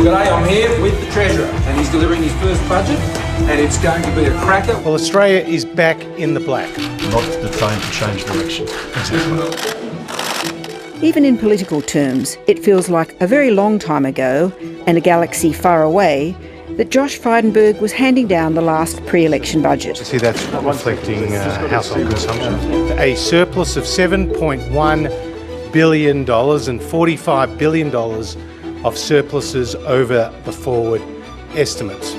Well, g'day, I'm here with the Treasurer and he's delivering his first budget and it's going to be a cracker. Well, Australia is back in the black. Not the time to change direction. Exactly. Even in political terms, it feels like a very long time ago and a galaxy far away that Josh Frydenberg was handing down the last pre-election budget. See, that's reflecting household consumption. A surplus of $7.1 billion and $45 billion of surpluses over the forward estimates.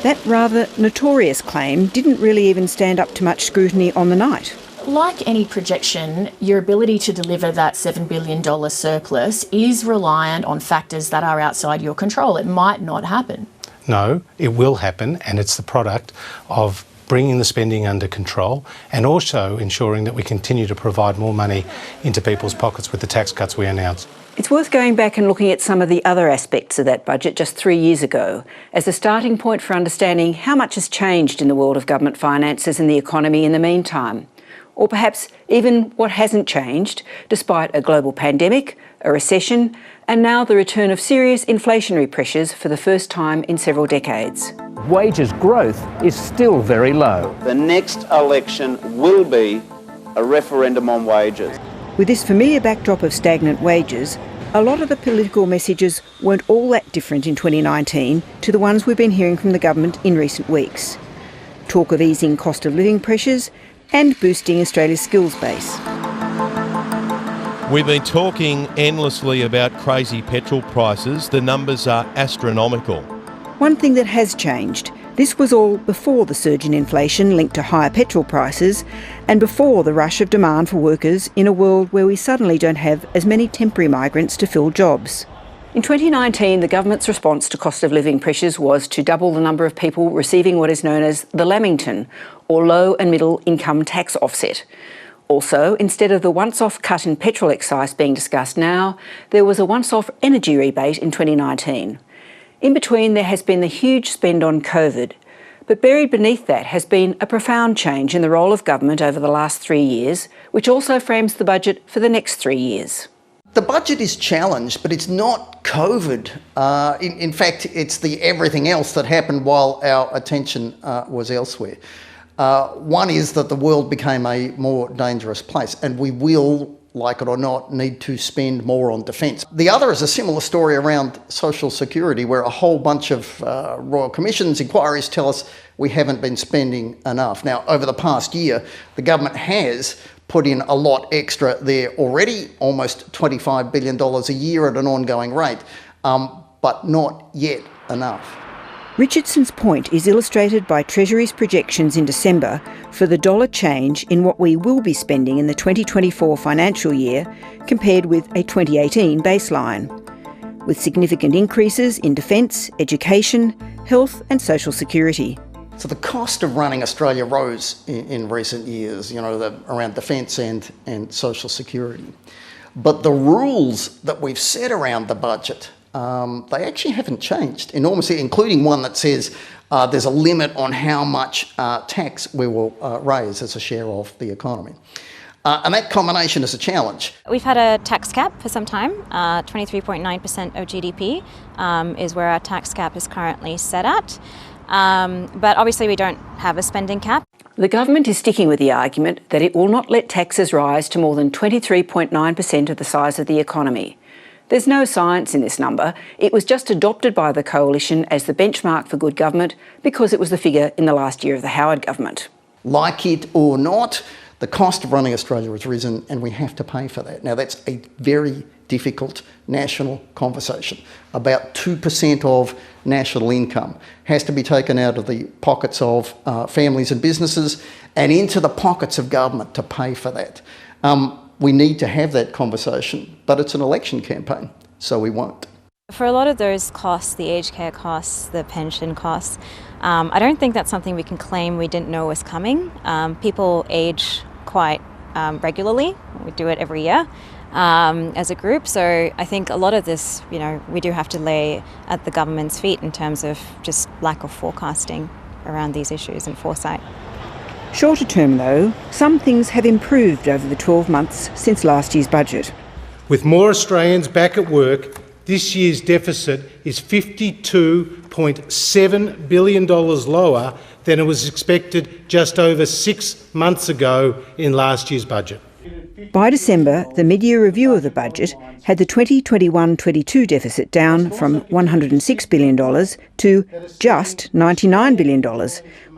That rather notorious claim didn't really even stand up to much scrutiny on the night. Like any projection, your ability to deliver that $7 billion surplus is reliant on factors that are outside your control. It might not happen. No, it will happen, and it's the product of bringing the spending under control and also ensuring that we continue to provide more money into people's pockets with the tax cuts we announced. It's worth going back and looking at some of the other aspects of that budget just 3 years ago as a starting point for understanding how much has changed in the world of government finances and the economy in the meantime. Or perhaps even what hasn't changed, despite a global pandemic, a recession, and now the return of serious inflationary pressures for the first time in several decades. Wages growth is still very low. The next election will be a referendum on wages. With this familiar backdrop of stagnant wages, a lot of the political messages weren't all that different in 2019 to the ones we've been hearing from the government in recent weeks. Talk of easing cost of living pressures and boosting Australia's skills base. We've been talking endlessly about crazy petrol prices. The numbers are astronomical. One thing that has changed, this was all before the surge in inflation linked to higher petrol prices and before the rush of demand for workers in a world where we suddenly don't have as many temporary migrants to fill jobs. In 2019, the government's response to cost of living pressures was to double the number of people receiving what is known as the Lamington, or low and middle income tax offset. Also, instead of the once-off cut in petrol excise being discussed now, there was a once-off energy rebate in 2019. In between, there has been the huge spend on COVID, but buried beneath that has been a profound change in the role of government over the last 3 years, which also frames the budget for the next 3 years. The budget is challenged, but it's not COVID. In fact, it's the everything else that happened while our attention was elsewhere. One is that the world became a more dangerous place, and we will, like it or not, need to spend more on defence. The other is a similar story around social security, where a whole bunch of royal commissions, inquiries tell us we haven't been spending enough. Now, over the past year, the government has put in a lot extra there already, almost $25 billion a year at an ongoing rate, but not yet enough. Richardson's point is illustrated by Treasury's projections in December for the dollar change in what we will be spending in the 2024 financial year compared with a 2018 baseline, with significant increases in defence, education, health and social security. So the cost of running Australia rose in recent years, around defence and social security. But the rules that we've set around the budget, they actually haven't changed enormously, including one that says there's a limit on how much tax we will raise as a share of the economy. And that combination is a challenge. We've had a tax cap for some time. 23.9% of GDP is where our tax cap is currently set at. But obviously we don't have a spending cap. The government is sticking with the argument that it will not let taxes rise to more than 23.9% of the size of the economy. There's no science in this number. It was just adopted by the Coalition as the benchmark for good government because it was the figure in the last year of the Howard government. Like it or not, the cost of running Australia has risen and we have to pay for that. Now, that's a very difficult national conversation. About 2% of national income has to be taken out of the pockets of families and businesses and into the pockets of government to pay for that. We need to have that conversation, but it's an election campaign, so we won't. For a lot of those costs, the aged care costs, the pension costs, I don't think that's something we can claim we didn't know was coming. People age quite regularly. We do it every year as a group. So I think a lot of this, we do have to lay at the government's feet in terms of just lack of forecasting around these issues and foresight. Shorter term though, some things have improved over the 12 months since last year's budget. With more Australians back at work this year's deficit is $52.7 billion lower than it was expected just over 6 months ago in last year's budget. By December, the mid-year review of the budget had the 2021-22 deficit down from $106 billion to just $99 billion,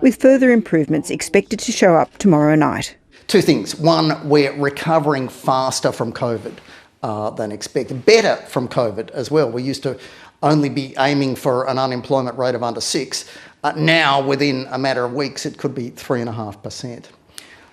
with further improvements expected to show up tomorrow night. Two things. One, we're recovering faster from COVID than expected, better from COVID as well. We used to only be aiming for an unemployment rate of under 6. Now, within a matter of weeks, it could be 3.5%.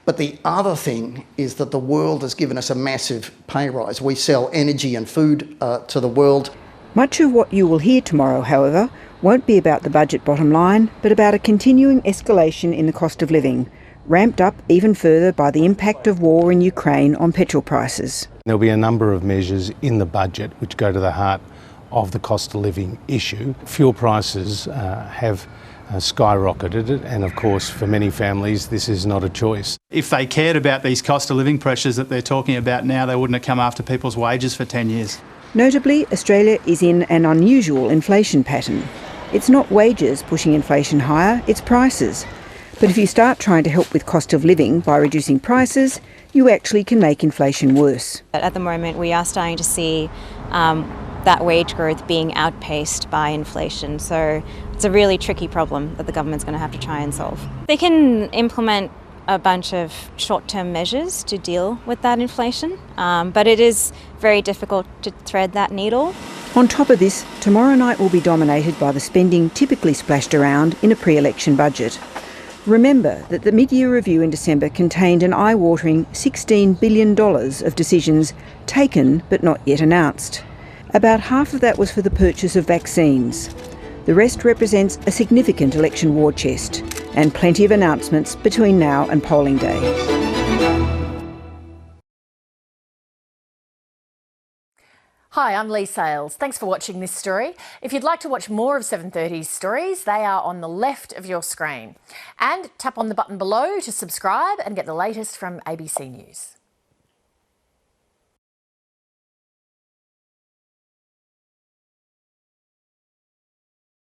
But the other thing is that the world has given us a massive pay rise. We sell energy and food to the world. Much of what you will hear tomorrow, however, won't be about the budget bottom line, but about a continuing escalation in the cost of living, ramped up even further by the impact of war in Ukraine on petrol prices. There'll be a number of measures in the budget which go to the heart of the cost of living issue. Fuel prices have skyrocketed, and of course for many families this is not a choice. If they cared about these cost of living pressures that they're talking about now, they wouldn't have come after people's wages for 10 years. Notably, Australia is in an unusual inflation pattern. It's not wages pushing inflation higher, it's prices. But if you start trying to help with cost of living by reducing prices, you actually can make inflation worse. At the moment, we are starting to see that wage growth being outpaced by inflation. So it's a really tricky problem that the government's going to have to try and solve. They can implement a bunch of short-term measures to deal with that inflation, but it is very difficult to thread that needle. On top of this, tomorrow night will be dominated by the spending typically splashed around in a pre-election budget. Remember that the mid-year review in December contained an eye-watering $16 billion of decisions taken but not yet announced. About half of that was for the purchase of vaccines. The rest represents a significant election war chest and plenty of announcements between now and polling day. Hi, I'm Lee Sales. Thanks for watching this story. If you'd like to watch more of 730's stories, they are on the left of your screen. And tap on the button below to subscribe and get the latest from ABC News.